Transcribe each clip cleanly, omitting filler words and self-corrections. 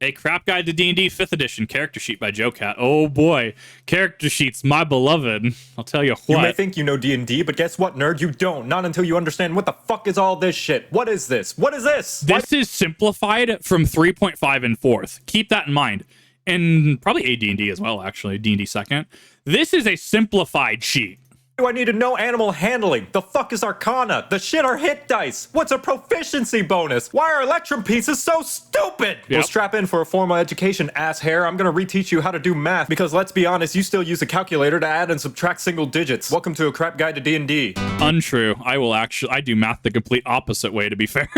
A Crap Guide to D&D 5th Edition character sheet by JoCat. Oh boy, character sheets, my beloved. I'll tell you what. You may think you know D&D, but guess what, nerd? You don't. Not until you understand what the fuck is all this shit. What is this? What is this? This is simplified from 3.5 and 4th. Keep that in mind. And probably AD&D as well, actually. D&D 2nd. This is a simplified sheet. Do I need to know animal handling? The fuck is Arcana? The shit are hit dice. What's a proficiency bonus? Why are Electrum pieces so stupid? Yep. Well, strap in for a formal education, ass hair. I'm gonna reteach you how to do math because let's be honest, you still use a calculator to add and subtract single digits. Welcome to A Crap Guide to D&D. Untrue. I do math the complete opposite way, to be fair.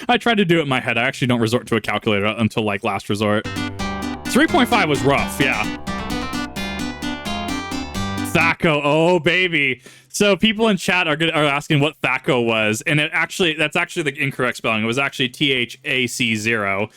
I try to do it in my head. I actually don't resort to a calculator until like last resort. 3.5 was rough, yeah. Thaco, oh baby. So people in chat are asking what Thaco was, and that's actually the incorrect spelling. It was actually THAC0.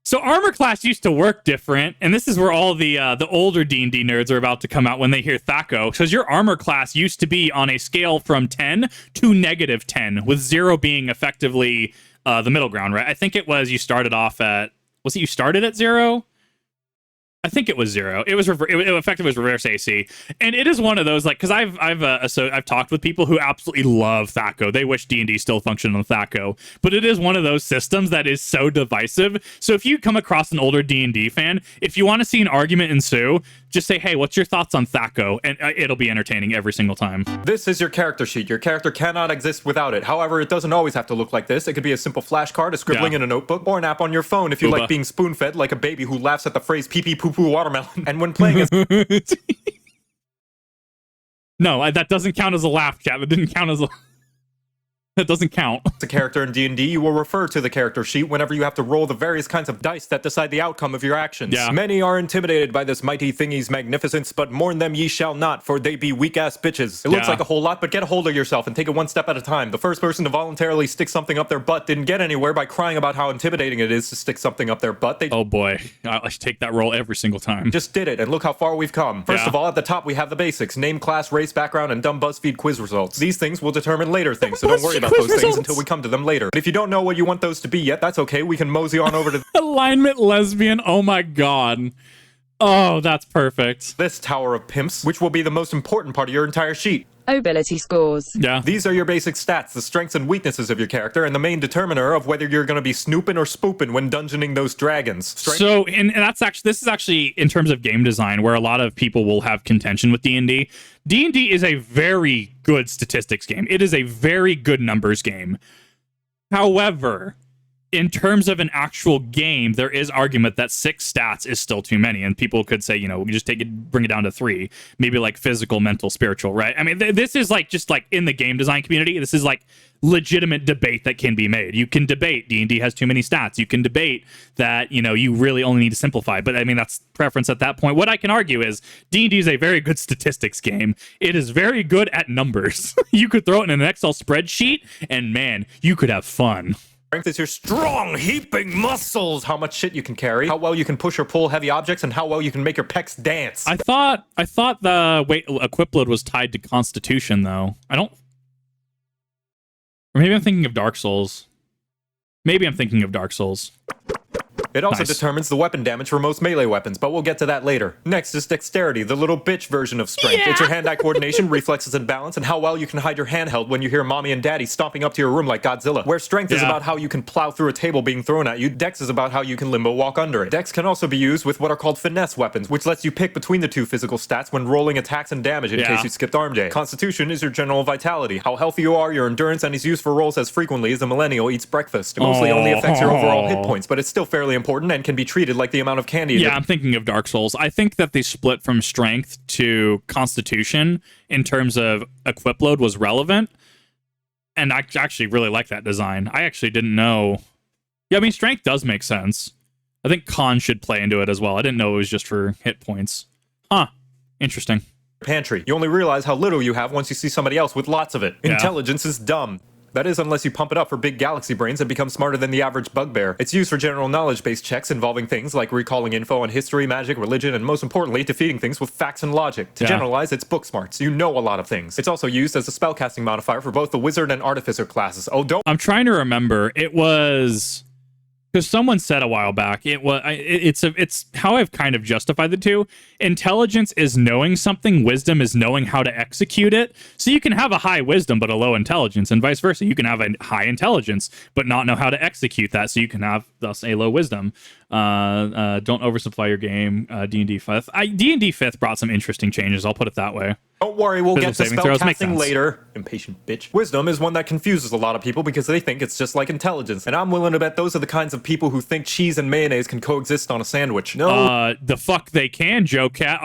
So armor class used to work different, and this is where all the older D&D nerds are about to come out when they hear Thaco, because your armor class used to be on a scale from 10 to -10, with 0 being effectively the middle ground, right? I think it was you started off at, was it you started at 0? I think it was 0. It was it effectively was reverse AC, and it is one of those, like, because I've talked with people who absolutely love Thaco. They wish D&D still functioned on Thaco, but it is one of those systems that is so divisive. So if you come across an older D&D fan, if you want to see an argument ensue, just say, "Hey, what's your thoughts on Thaco?" And it'll be entertaining every single time. This is your character sheet. Your character cannot exist without it. However, it doesn't always have to look like this. It could be a simple flashcard, a scribbling in a notebook, or an app on your phone if you like being spoon-fed like a baby who laughs at the phrase pee-pee poo-poo watermelon. And when playing as... No, that doesn't count as a laugh, chat. That didn't count as a... That doesn't count. As a character in D&D, you will refer to the character sheet whenever you have to roll the various kinds of dice that decide the outcome of your actions. Yeah. Many are intimidated by this mighty thingy's magnificence, but mourn them ye shall not, for they be weak-ass bitches. It looks like a whole lot, but get a hold of yourself and take it one step at a time. The first person to voluntarily stick something up their butt didn't get anywhere by crying about how intimidating it is to stick something up their butt. Oh boy, I should take that roll every single time. Just did it, and look how far we've come. First of all, at the top we have the basics: name, class, race, background, and dumb BuzzFeed quiz results. These things will determine later things, so don't worry about those things until we come to them later. But if you don't know what you want those to be yet, that's okay. We can mosey on over to alignment lesbian. Oh my god. Oh, that's perfect. This tower of pimps, which will be the most important part of your entire sheet. Ability scores. Yeah. These are your basic stats, the strengths and weaknesses of your character, and the main determiner of whether you're going to be snooping or spooping when dungeoning those dragons. So, and this is actually in terms of game design where a lot of people will have contention with D&D. D&D is a very good statistics game. It is a very good numbers game. However, in terms of an actual game, there is argument that 6 stats is still too many, and people could say, we just bring it down to 3, maybe like physical, mental, spiritual, right? I mean, this is like just like in the game design community, this is like legitimate debate that can be made. You can debate D&D has too many stats. You can debate that, you really only need to simplify, but I mean, that's preference at that point. What I can argue is D&D is a very good statistics game. It is very good at numbers. You could throw it in an Excel spreadsheet, and man, you could have fun. Strength is your strong, heaping muscles. How much shit you can carry, how well you can push or pull heavy objects, and how well you can make your pecs dance. I thought the equip load was tied to Constitution, though. Or maybe I'm thinking of Dark Souls. It also determines the weapon damage for most melee weapons, but we'll get to that later. Next is dexterity, the little bitch version of strength. It's your hand-eye coordination, reflexes, and balance, and how well you can hide your handheld when you hear mommy and daddy stomping up to your room like Godzilla. Where strength is about how you can plow through a table being thrown at you, dex is about how you can limbo walk under it. Dex can also be used with what are called finesse weapons, which lets you pick between the two physical stats when rolling attacks and damage in case you skipped arm day. Constitution is your general vitality, how healthy you are, your endurance, and is used for rolls as frequently as a millennial eats breakfast. It mostly only affects your overall hit points, but it's still fairly important and can be treated like the amount of candy. I'm thinking of Dark Souls. I think that the split from strength to Constitution in terms of equip load was relevant, and I actually really like that design. I actually didn't know. Yeah, I mean, strength does make sense. I think con should play into it as well. I didn't know it was just for hit points. Huh. Interesting. Pantry. You only realize how little you have once you see somebody else with lots of it. Intelligence is dumb. That is, unless you pump it up for big galaxy brains and become smarter than the average bugbear. It's used for general knowledge-based checks involving things like recalling info on history, magic, religion, and most importantly, defeating things with facts and logic. To generalize, it's book smart, so you know a lot of things. It's also used as a spellcasting modifier for both the wizard and artificer classes. I'm trying to remember. It was because someone said a while back, it's how I've kind of justified the two. Intelligence is knowing something, wisdom is knowing how to execute it. So you can have a high wisdom but a low intelligence, and vice versa. You can have a high intelligence but not know how to execute that, so you can have thus a low wisdom. Don't oversupply your game. D&D 5th. D&D 5th brought some interesting changes, I'll put it that way. Don't worry, we'll get to saving throws make spellcasting sense. later. Impatient bitch. Wisdom is one that confuses a lot of people because they think it's just like intelligence. And I'm willing to bet those are the kinds of people who think cheese and mayonnaise can coexist on a sandwich. No. The fuck they can, JoCat.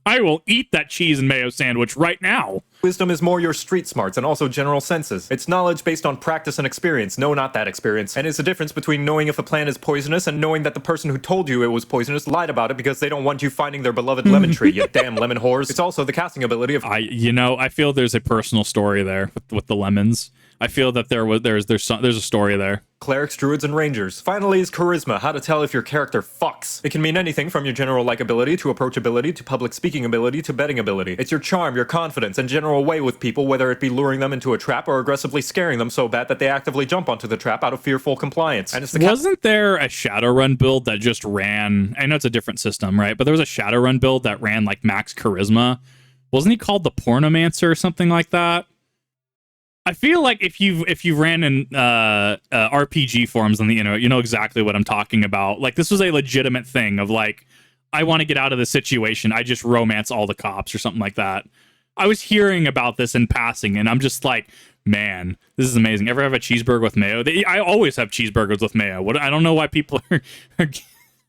I will eat that cheese and mayo sandwich right now. Wisdom is more your street smarts and also general senses. It's knowledge based on practice and experience. No, not that experience. And it's the difference between knowing if a plant is poisonous and knowing that the person who told you it was poisonous lied about it because they don't want you finding their beloved lemon tree, you damn lemon whores. It's also the casting ability of... I feel there's a personal story there with the lemons. I feel that there's a story there. Clerics, druids, and rangers. Finally is charisma, how to tell if your character fucks. It can mean anything from your general likability to approachability to public speaking ability to betting ability. It's your charm, your confidence, and general way with people, whether it be luring them into a trap or aggressively scaring them so bad that they actively jump onto the trap out of fearful compliance. And it's the Wasn't there a Shadowrun build that just ran... I know it's a different system, right? But there was a Shadowrun build that ran like max charisma. Wasn't he called the Pornomancer or something like that? I feel like if you ran in RPG forums on the internet, you know exactly what I'm talking about. Like, this was a legitimate thing of like, I want to get out of the situation. I just romance all the cops or something like that. I was hearing about this in passing, and I'm just like, man, this is amazing. Ever have a cheeseburger with mayo? I always have cheeseburgers with mayo. I don't know why people are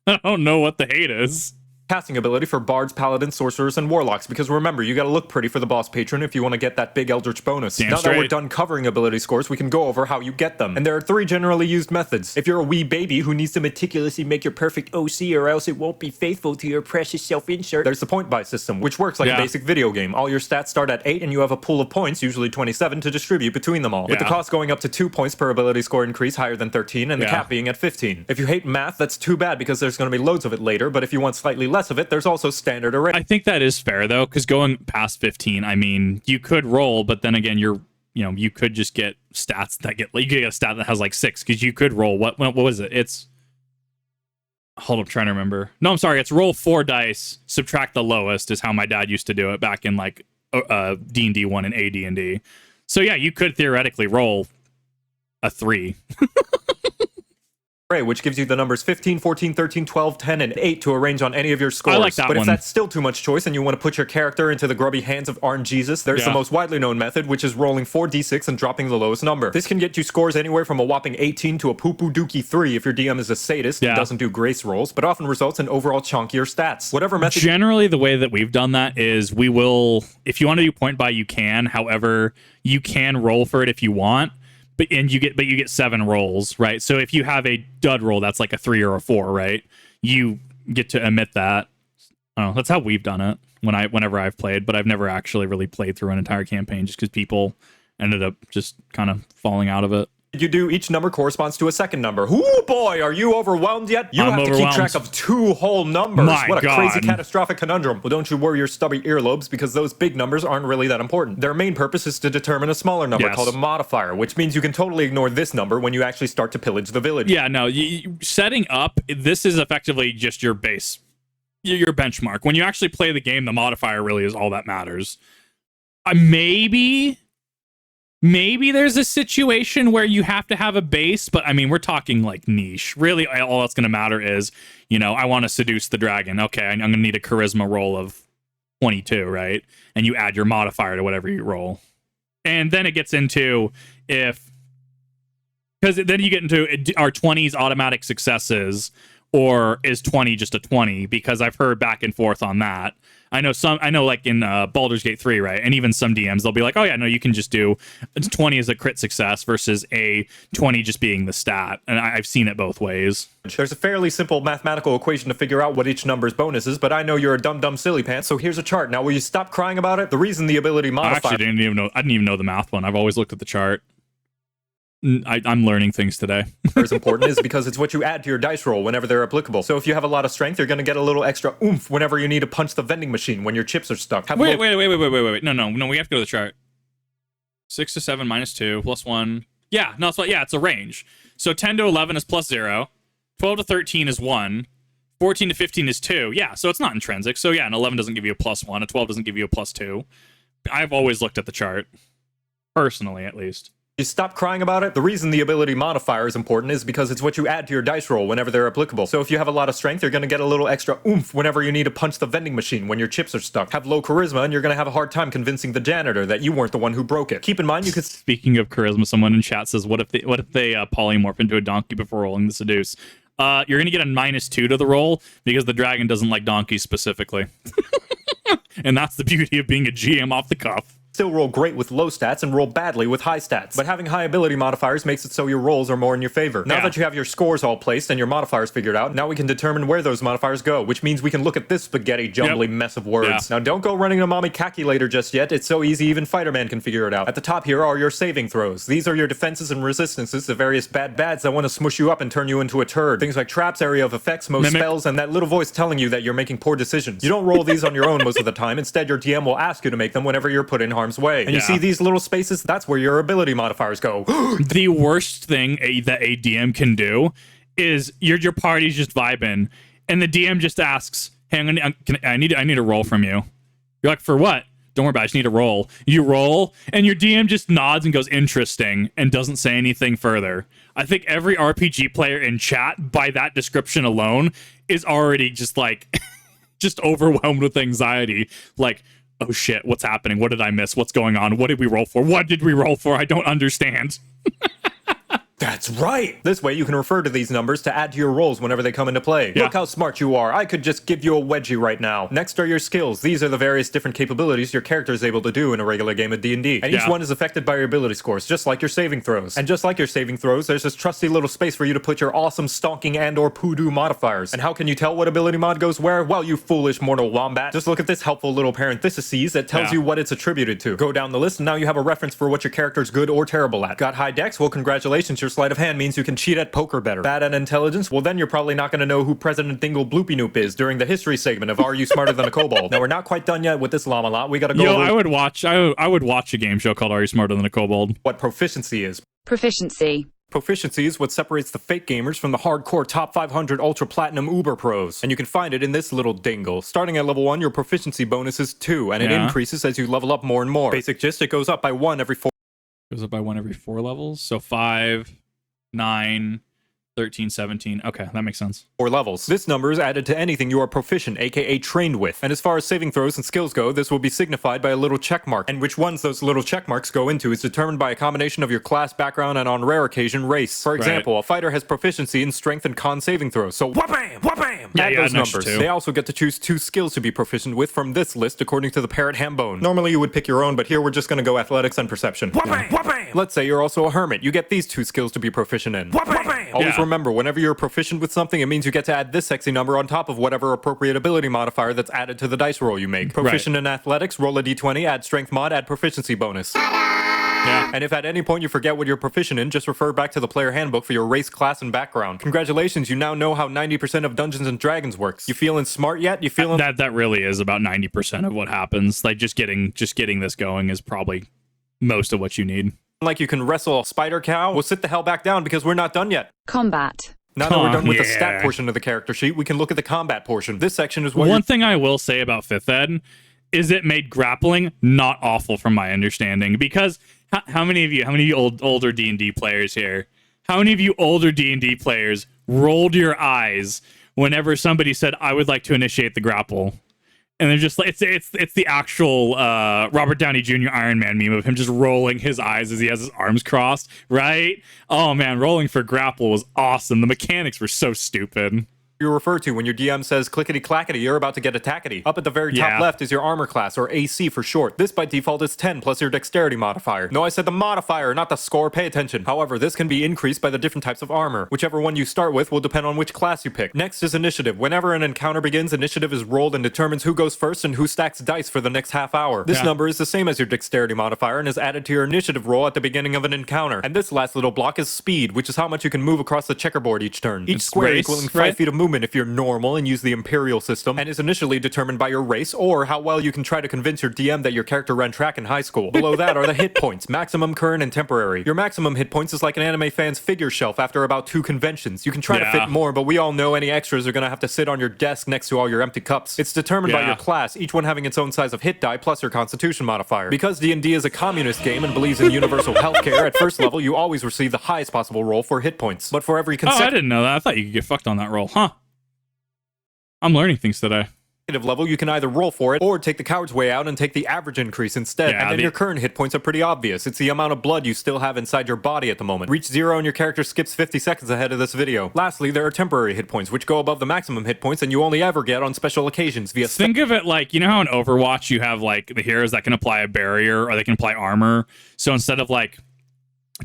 I don't know what the hate is. casting ability for bards, paladins, sorcerers, and warlocks, because remember, you gotta look pretty for the boss patron if you want to get that big eldritch bonus. Damn now straight. that we're done covering ability scores, we can go over how you get them. And there are 3 generally used methods. If you're a wee baby who needs to meticulously make your perfect OC or else it won't be faithful to your precious self-insert, there's the point buy system, which works like a basic video game. All your stats start at 8 and you have a pool of points, usually 27, to distribute between them all. With the cost going up to 2 points per ability score increase higher than 13 and the cap being at 15. If you hate math, that's too bad because there's going to be loads of it later, but if you want slightly less of it, there's also standard array. I think that is fair though, because going past 15, I mean, you could roll, but then again, you could just get stats that you could get a stat that has like 6, because you could roll what was it? It's hold up, I'm trying to remember. No, I'm sorry, it's roll 4 dice, subtract the lowest is how my dad used to do it back in like D&D 1 and AD&D. So yeah, you could theoretically roll a 3. Which gives you the numbers 15, 14, 13, 12, 10, and 8 to arrange on any of your scores. I like that but one. If that's still too much choice and you want to put your character into the grubby hands of RNGesus, there's the most widely known method, which is rolling 4d6 and dropping the lowest number. This can get you scores anywhere from a whopping 18 to a poo-poo dookie 3 if your DM is a sadist and doesn't do grace rolls, but often results in overall chunkier stats. Whatever method... Generally, the way that we've done that is we will, if you want to do point buy, you can. However, you can roll for it if you want. But you get 7 rolls, right? So if you have a dud roll, that's like a 3 or a 4, right? You get to omit that. I don't know. That's how we've done it whenever I've played, but I've never actually really played through an entire campaign just because people ended up just kind of falling out of it. You do, each number corresponds to a second number. Ooh, boy, are you overwhelmed yet? You have to keep track of 2 whole numbers. What a crazy catastrophic conundrum. Well, don't you worry your stubby earlobes, because those big numbers aren't really that important. Their main purpose is to determine a smaller number called a modifier, which means you can totally ignore this number when you actually start to pillage the village. Yeah, no, setting up, this is effectively just your base, your benchmark. When you actually play the game, the modifier really is all that matters. Maybe there's a situation where you have to have a base, but I mean, we're talking like niche. Really, all that's going to matter is, I want to seduce the dragon. Okay, I'm going to need a charisma roll of 22, right? And you add your modifier to whatever you roll. And then it gets into because then you get into, are 20s automatic successes, or is 20 just a 20? Because I've heard back and forth on that. I know like in Baldur's Gate 3, right? And even some DMs, they'll be like, oh yeah, no, you can just do 20 as a crit success versus a 20 just being the stat. And I've seen it both ways. There's a fairly simple mathematical equation to figure out what each number's bonus is, but I know you're a dumb silly pants, so here's a chart. Now, will you stop crying about it? The reason the ability modifier... I didn't even know the math one. I've always looked at the chart. I'm learning things today. Is important is because it's what you add to your dice roll whenever they're applicable. So if you have a lot of strength, you're going to get a little extra oomph whenever you need to punch the vending machine when your chips are stuck. Wait. No, we have to go to the chart. 6 to 7 minus 2 plus 1. Yeah, no, it's a range. So 10 to 11 is plus 0. 12 to 13 is 1. 14 to 15 is 2. Yeah, so it's not intrinsic. So yeah, an 11 doesn't give you a plus 1. A 12 doesn't give you a plus 2. I've always looked at the chart. Personally, at least. You stop crying about it? The reason the ability modifier is important is because it's what you add to your dice roll whenever they're applicable. So if you have a lot of strength, you're going to get a little extra oomph whenever you need to punch the vending machine when your chips are stuck. Have low charisma, and you're going to have a hard time convincing the janitor that you weren't the one who broke it. Keep in mind, you could... Speaking of charisma, someone in chat says, what if they polymorph into a donkey before rolling the seduce? You're going to get a -2 to the roll because the dragon doesn't like donkeys specifically. And that's the beauty of being a GM off the cuff. Still roll great with low stats and roll badly with high stats. But having high ability modifiers makes it so your rolls are more in your favor. Now that you have your scores all placed and your modifiers figured out, now we can determine where those modifiers go, which means we can look at this spaghetti jumbly mess of words. Now don't go running a mommy calculator just yet. It's so easy even Fighter-Man can figure it out. At the top here are your saving throws. These are your defenses and resistances to various bads that want to smush you up and turn you into a turd. Things like traps, area of effects, most spells, and that little voice telling you that you're making poor decisions. You don't roll these on your own most of the time. Instead, your DM will ask you to make them whenever you're put in harm's way. And you see these little spaces? That's where your ability modifiers go. The worst thing that a DM can do is your party's just vibing, and the DM just asks, "Hey, I need a roll from you." You're like, "For what?" "Don't worry about it. I just need a roll." You roll, and your DM just nods and goes, "Interesting," and doesn't say anything further. I think every RPG player in chat, by that description alone, is already just like, just overwhelmed with anxiety. Like, oh shit, what's happening? What did I miss? What's going on? What did we roll for? What did we roll for? I don't understand. That's right! This way you can refer to these numbers to add to your rolls whenever they come into play. Look how smart you are. I could just give you a wedgie right now. Next are your skills. These are the various different capabilities your character is able to do in a regular game of D&D. And each one is affected by your ability scores, just like your saving throws. And just like your saving throws, there's this trusty little space for you to put your awesome stonking and or poodoo modifiers. And how can you tell what ability mod goes where? Well, you foolish mortal wombat. Just look at this helpful little parentheses that tells you what it's attributed to. Go down the list and now you have a reference for what your character's good or terrible at. Got high dex? Well, congratulations, your sleight of hand means you can cheat at poker better. Bad at intelligence? Well, then you're probably not going to know who President Dingle Bloopy Noop is during the history segment of Are You Smarter Than a Kobold? Now, we're not quite done yet with this llama lot. We gotta go over... I would watch a game show called Are You Smarter Than a Kobold? What proficiency is. Proficiency. Proficiency is what separates the fake gamers from the hardcore top 500 ultra platinum uber pros. And you can find it in this little dingle. Starting at level 1, your proficiency bonus is 2, and it increases as you level up more and more. Basic gist, it goes up by 1 every 4. Goes up by 1 every 4 levels? So 5, 9, 13, 17. Okay, that makes sense. 4 levels. This number is added to anything you are proficient, aka trained with. And as far as saving throws and skills go, this will be signified by a little check mark. And which ones those little check marks go into is determined by a combination of your class, background, and on rare occasion, race. For example, a fighter has proficiency in strength and con saving throws. So wha-bam! Wha-bam! Add those numbers. They also get to choose 2 skills to be proficient with from this list according to the parrot hambone. Normally you would pick your own, but here we're just gonna go athletics and perception. Wha-bam! Wha-bam! Let's say you're also a hermit. You get these 2 skills to be proficient in. Wha-bam! Always remember, whenever you're proficient with something, it means you get to add this sexy number on top of whatever appropriate ability modifier that's added to the dice roll you make. Proficient in athletics, roll a d20, add strength mod, add proficiency bonus. And if at any point you forget what you're proficient in, just refer back to the player handbook for your race, class, and background. Congratulations, you now know how 90% of Dungeons and Dragons works. You feeling smart yet? You feeling... That really is about 90% of what happens. Like, just getting this going is probably most of what you need. Like you can wrestle a spider cow? Well, sit the hell back down because we're not done yet. Combat. Now that we're done with the stat portion of the character sheet, we can look at the combat portion. This section is what One thing I will say about 5th Ed is it made grappling not awful from my understanding, because how many of you older D&D players here, how many of you older D&D players rolled your eyes whenever somebody said, "I would like to initiate the grapple"? And they're just like, it's the actual Robert Downey Jr. Iron Man meme of him just rolling his eyes as he has his arms crossed, right? Oh man, rolling for grapple was awesome. The mechanics were so stupid. You refer to when your DM says clickety-clackety, you're about to get attackety. Up at the very top left is your armor class, or AC for short. This by default is 10 plus your dexterity modifier. No, I said the modifier, not the score. Pay attention. However, this can be increased by the different types of armor. Whichever one you start with will depend on which class you pick. Next is initiative. Whenever an encounter begins, initiative is rolled and determines who goes first and who stacks dice for the next half hour. This number is the same as your dexterity modifier and is added to your initiative roll at the beginning of an encounter. And this last little block is speed, which is how much you can move across the checkerboard each turn. Each square equaling 5 feet of movement human if you're normal and use the Imperial system, and is initially determined by your race or how well you can try to convince your DM that your character ran track in high school. Below that are the hit points, maximum, current, and temporary. Your maximum hit points is like an anime fan's figure shelf after about 2 conventions. You can try to fit more, but we all know any extras are gonna have to sit on your desk next to all your empty cups. It's determined by your class, each one having its own size of hit die plus your constitution modifier. Because D&D is a communist game and believes in universal healthcare, at first level you always receive the highest possible roll for hit points. But for every I didn't know that. I thought you could get fucked on that roll. Huh. I'm learning things today. Level, you can either roll for it or take the coward's way out and take the average increase instead. And then your current hit points are pretty obvious. It's the amount of blood you still have inside your body at the moment. Reach 0 and your character skips 50 seconds ahead of this video. Lastly, there are temporary hit points, which go above the maximum hit points and you only ever get on special occasions via... Think of it like, you know how in Overwatch you have like the heroes that can apply a barrier or they can apply armor? So instead of like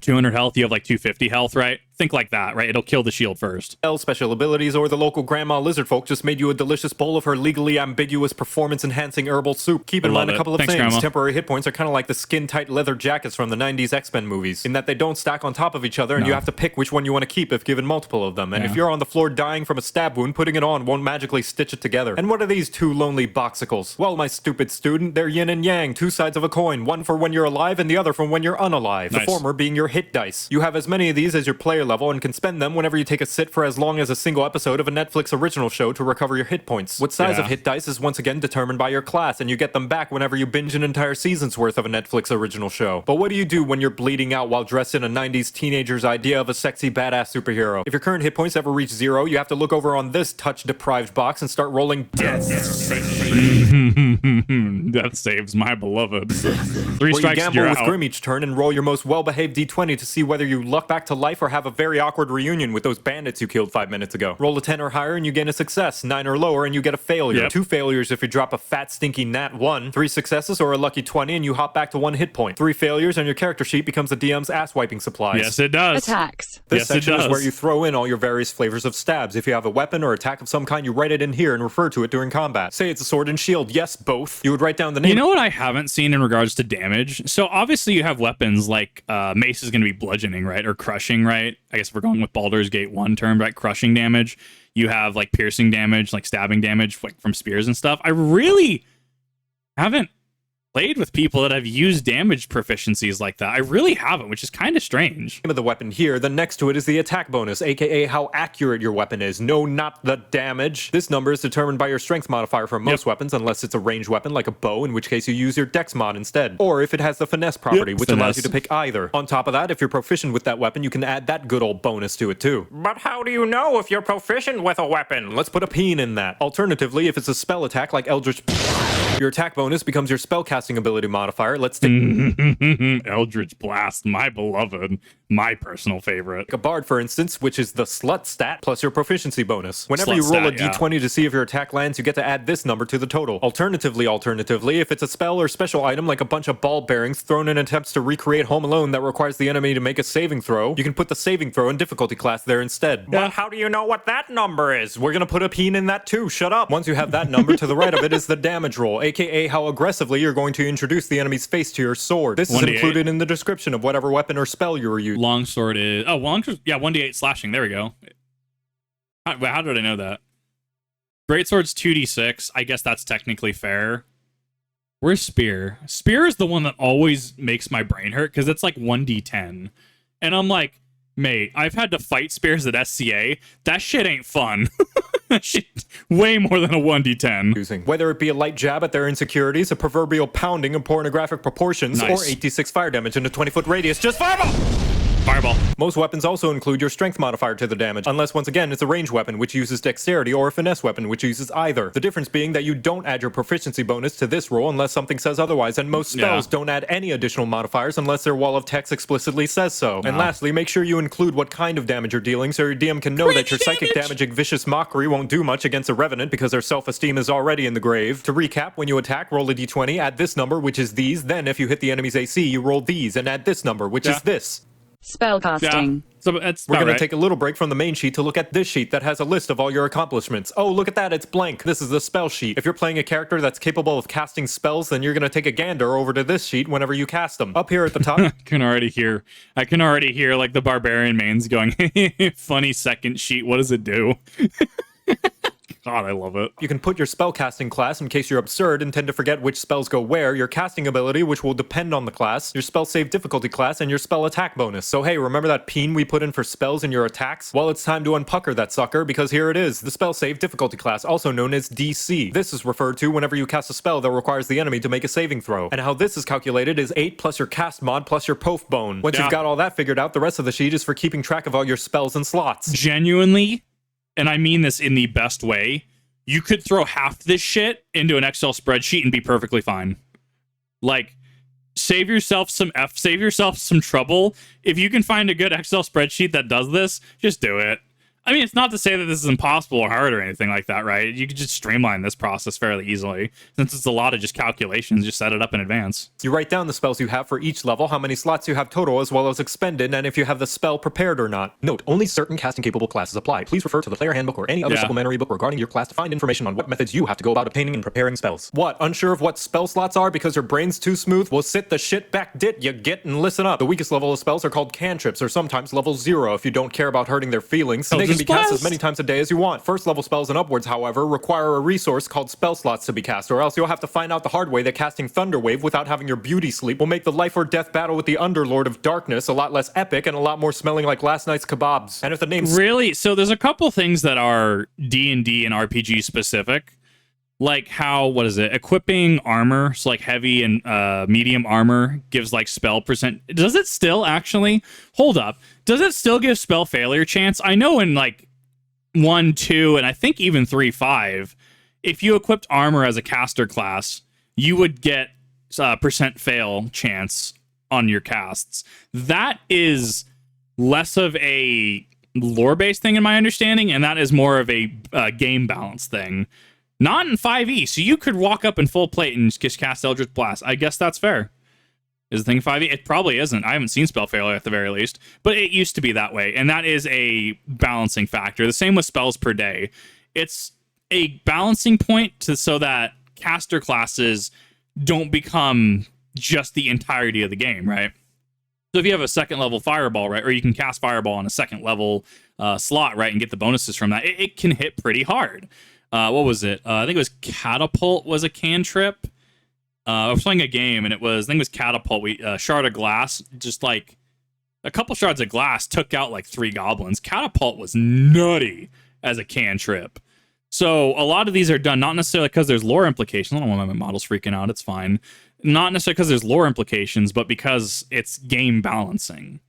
200 health, you have like 250 health, right? Think like that, right? It'll kill the shield first. Special abilities, or the local grandma lizard folk just made you a delicious bowl of her legally ambiguous performance-enhancing herbal soup. Keep in mind a couple of things. Grandma. Temporary hit points are kind of like the skin-tight leather jackets from the 90s X-Men movies, in that they don't stack on top of each other, and you have to pick which one you want to keep if given multiple of them. And if you're on the floor dying from a stab wound, putting it on won't magically stitch it together. And what are these 2 lonely boxicles? Well, my stupid student, they're yin and yang, 2 sides of a coin, one for when you're alive and the other for when you're unalive. The former being your hit dice. You have as many of these as your player level and can spend them whenever you take a sit for as long as a single episode of a Netflix original show to recover your hit points. What size of hit dice is once again determined by your class, and you get them back whenever you binge an entire season's worth of a Netflix original show. But what do you do when you're bleeding out while dressed in a 90s teenager's idea of a sexy badass superhero? If your current hit points ever reach 0, you have to look over on this touch-deprived box and start rolling death saves. Death saves, my beloved. 3 Where strikes, you gamble you're with out. Grim each turn and roll your most well-behaved d20 to see whether you luck back to life or have a very awkward reunion with those bandits you killed 5 minutes ago. Roll a 10 or higher and you gain a success, 9 or lower and you get a failure. 2 failures if you drop a fat stinky nat 1, 3 successes or a lucky 20 and you hop back to 1 hit point. 3 failures and your character sheet becomes the DM's ass-wiping supplies. Yes, it does. Attacks. This section is where you throw in all your various flavors of stabs. If you have a weapon or attack of some kind, you write it in here and refer to it during combat. Say it's a sword and shield. Yes, both. You would write down the name. You know what I haven't seen in regards to damage? So obviously you have weapons like mace is going to be bludgeoning, right? Or crushing, right? I guess if we're going with Baldur's Gate 1 term, right? Crushing damage. You have like piercing damage, like stabbing damage, like from spears and stuff. I really haven't played with people that have used damage proficiencies like that. I really haven't, which is kind of strange. Name of the weapon here. Then next to it is the attack bonus, aka how accurate your weapon is. No, not the damage. This number is determined by your strength modifier for most weapons, unless it's a ranged weapon like a bow, in which case you use your dex mod instead. Or if it has the finesse property, which allows you to pick either. On top of that, if you're proficient with that weapon, you can add that good old bonus to it too. But how do you know if you're proficient with a weapon? Let's put a peen in that. Alternatively, if it's a spell attack like Eldritch, your attack bonus becomes your spellcasting ability modifier. Let's take Eldritch Blast, my beloved, my personal favorite. a bard, for instance, which is the slut stat plus your proficiency bonus. Whenever you roll a d20 to see if your attack lands, you get to add this number to the total. Alternatively, if it's a spell or special item like a bunch of ball bearings thrown in attempts to recreate Home Alone that requires the enemy to make a saving throw, you can put the saving throw and difficulty class there instead. But how do you know what that number is? We're gonna put a peen in that too. Shut up. Once you have that number, to the right of it is the damage roll, aka how aggressively you're going to introduce the enemy's face to your sword. This is 1d8. included in the description of whatever weapon or spell you were using. Longsword is 1d8 slashing. There we go. How did I know that? Greatsword's 2d6. I guess that's technically fair. Where's spear? Spear is the one that always makes my brain hurt because it's like 1d10, and I'm like, mate, I've had to fight spears at SCA. That shit ain't fun. That shit way more than a 1d10. Whether it be a light jab at their insecurities, a proverbial pounding of pornographic proportions, or 86 fire damage in a 20-foot radius, just fireball! Fireball. Most weapons also include your strength modifier to the damage, unless once again it's a ranged weapon which uses dexterity or a finesse weapon which uses either. The difference being that you don't add your proficiency bonus to this roll unless something says otherwise, and most spells don't add any additional modifiers unless their wall of text explicitly says so. And lastly, make sure you include what kind of damage you're dealing so your DM can know that your psychic damaging vicious mockery won't do much against a revenant because their self-esteem is already in the grave. To recap, when you attack, roll a d20, add this number, which is these, then if you hit the enemy's AC, you roll these, and add this number, which is this. Spellcasting. So that's We're going to take a little break from the main sheet to look at this sheet that has a list of all your accomplishments. Oh, look at that, it's blank. This is the spell sheet. If you're playing a character that's capable of casting spells, then you're going to take a gander over to this sheet whenever you cast them. Up here at the top. I can already hear like the barbarian mains going, funny second sheet, what does it do? God, I love it. You can put your spellcasting class in case you're absurd and tend to forget which spells go where, your casting ability, which will depend on the class, your spell save difficulty class, and your spell attack bonus. So hey, remember that peen we put in for spells in your attacks? Well, it's time to unpucker that sucker, because here it is, the spell save difficulty class, also known as DC. This is referred to whenever you cast a spell that requires the enemy to make a saving throw. And how this is calculated is 8 plus your cast mod plus your pof bone. Once you've got all that figured out, the rest of the sheet is for keeping track of all your spells and slots. Genuinely, and I mean this in the best way, you could throw half this shit into an Excel spreadsheet and be perfectly fine. Like, save yourself some trouble. If you can find a good Excel spreadsheet that does this, just do it. I mean, it's not to say that this is impossible or hard or anything like that, right? You could just streamline this process fairly easily. Since it's a lot of just calculations, just set it up in advance. You write down the spells you have for each level, how many slots you have total, as well as expended, and if you have the spell prepared or not. Note, only certain casting-capable classes apply. Please refer to the player handbook or any other supplementary book regarding your class to find information on what methods you have to go about obtaining and preparing spells. What, unsure of what spell slots are because your brain's too smooth? Well, sit the shit back dit you get and listen up. The weakest level of spells are called cantrips, or sometimes level 0 if you don't care about hurting their feelings. They can be cast as many times a day as you want. First level spells and upwards, however, require a resource called spell slots to be cast, or else you'll have to find out the hard way that casting Thunderwave without having your beauty sleep will make the life or death battle with the Underlord of Darkness a lot less epic and a lot more smelling like last night's kebabs. And if the name's really, so there's a couple things that are D&D and RPG specific, like how, what is it, equipping armor, so like heavy and medium armor gives like spell percent. Does it still actually, hold up, does it still give spell failure chance? I know in like 1, 2, and I think even 3, 5, if you equipped armor as a caster class, you would get percent fail chance on your casts. That is less of a lore-based thing in my understanding, and that is more of a game balance thing. Not in 5e, so you could walk up in full plate and just cast Eldritch Blast. I guess that's fair. Is the thing 5e? It probably isn't. I haven't seen spell failure at the very least, but it used to be that way, and that is a balancing factor. The same with spells per day. It's a balancing point so that caster classes don't become just the entirety of the game, right? So if you have a second level fireball, right, or you can cast fireball on a second level slot, right, and get the bonuses from that, it can hit pretty hard. What was it? I think it was Catapult was a cantrip. I was playing a game, and I think it was Catapult. Shard of Glass, just like a couple shards of glass took out like 3 goblins. Catapult was nutty as a cantrip. So a lot of these are done not necessarily because there's lore implications. I don't want my models freaking out. It's fine. Not necessarily because there's lore implications, but because it's game balancing.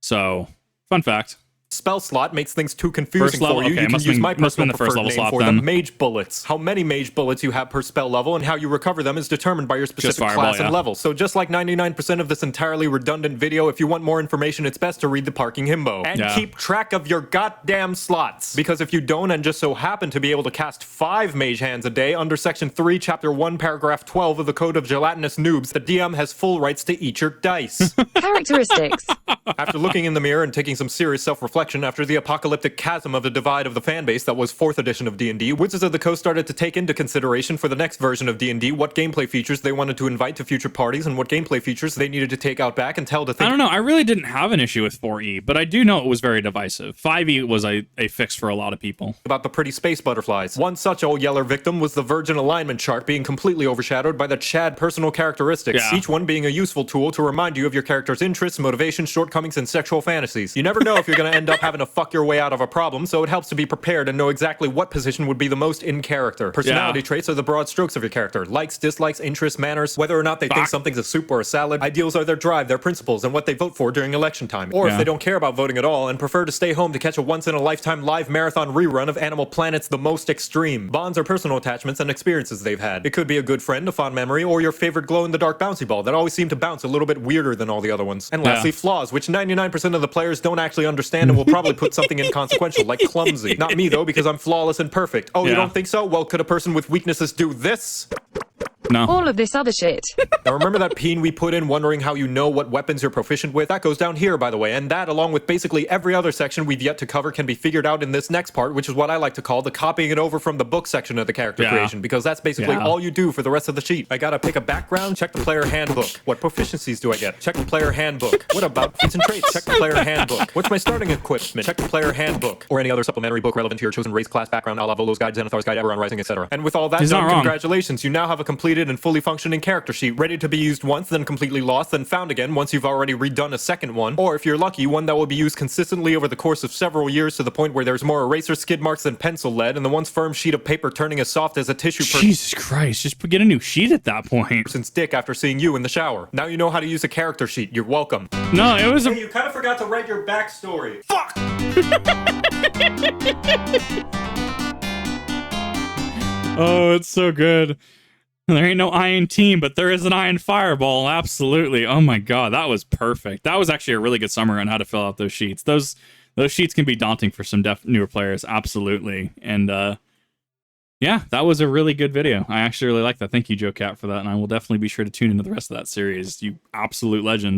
So, fun fact. Spell slot makes things too confusing level, for you. okay, You can use my personal the first preferred level name slot, for then. them, mage bullets. How many mage bullets you have per spell level and how you recover them is determined by your specific fireball, class and level. So just like 99% of this entirely redundant video, if you want more information, it's best to read the parking himbo. And keep track of your goddamn slots. Because if you don't and just so happen to be able to cast 5 mage hands a day under section 3, chapter 1, paragraph 12 of the Code of Gelatinous Noobs, the DM has full rights to eat your dice. Characteristics. After looking in the mirror and taking some serious self-reflection after the apocalyptic chasm of the divide of the fanbase that was 4th edition of D&D, Wizards of the Coast started to take into consideration for the next version of D&D what gameplay features they wanted to invite to future parties and what gameplay features they needed to take out back and tell to think. I don't know. I really didn't have an issue with 4E, but I do know it was very divisive. 5E was a fix for a lot of people. About the pretty space butterflies. One such old yeller victim was the Virgin alignment chart being completely overshadowed by the Chad personal characteristics, each one being a useful tool to remind you of your character's interests, motivations, shortcomings, and sexual fantasies. You never know if you're going to end up having to fuck your way out of a problem, so it helps to be prepared and know exactly what position would be the most in character. Personality traits are the broad strokes of your character. Likes, dislikes, interests, manners, whether or not they think something's a soup or a salad. Ideals are their drive, their principles, and what they vote for during election time. Or if they don't care about voting at all and prefer to stay home to catch a once-in-a-lifetime live marathon rerun of Animal Planet's The Most Extreme. Bonds are personal attachments and experiences they've had. It could be a good friend, a fond memory, or your favorite glow-in-the-dark bouncy ball that always seemed to bounce a little bit weirder than all the other ones. And lastly, flaws, which 99% of the players don't actually understand and will probably put something inconsequential, like clumsy. Not me, though, because I'm flawless and perfect. Oh, you don't think so? Well, could a person with weaknesses do this? No. All of this other shit. Now remember that peen we put in wondering how you know what weapons you're proficient with? That goes down here, by the way, and that, along with basically every other section we've yet to cover, can be figured out in this next part, which is what I like to call the copying it over from the book section of the character creation, because that's basically all you do for the rest of the sheet. I gotta pick a background, check the player handbook. What proficiencies do I get? Check the player handbook. What about feats and traits? Check the player handbook. What's my starting equipment? Check the player handbook. Or any other supplementary book relevant to your chosen race, class, background, a la Volo's Guide, Xanathar's Guide, Eberron Rising, etc. And with all that done, congratulations, you now have a completed and fully functioning character sheet, ready to be used once, then completely lost, then found again once you've already redone a second one, or if you're lucky, one that will be used consistently over the course of several years to the point where there's more eraser skid marks than pencil lead, and the once firm sheet of paper turning as soft as a tissue Jesus Christ, just get a new sheet at that point. person's dick after seeing you in the shower. Now you know how to use a character sheet. You're welcome. No, it was Hey, you kind of forgot to write your backstory. Fuck! Oh, it's so good. There ain't no iron team, but there is an iron fireball. Absolutely. Oh my god, that was perfect. That was actually a really good summary on how to fill out those sheets. Those sheets can be daunting for some newer players. Absolutely. And yeah, that was a really good video. I actually really like that. Thank you, JoCat, for that. And I will definitely be sure to tune into the rest of that series. You absolute legend.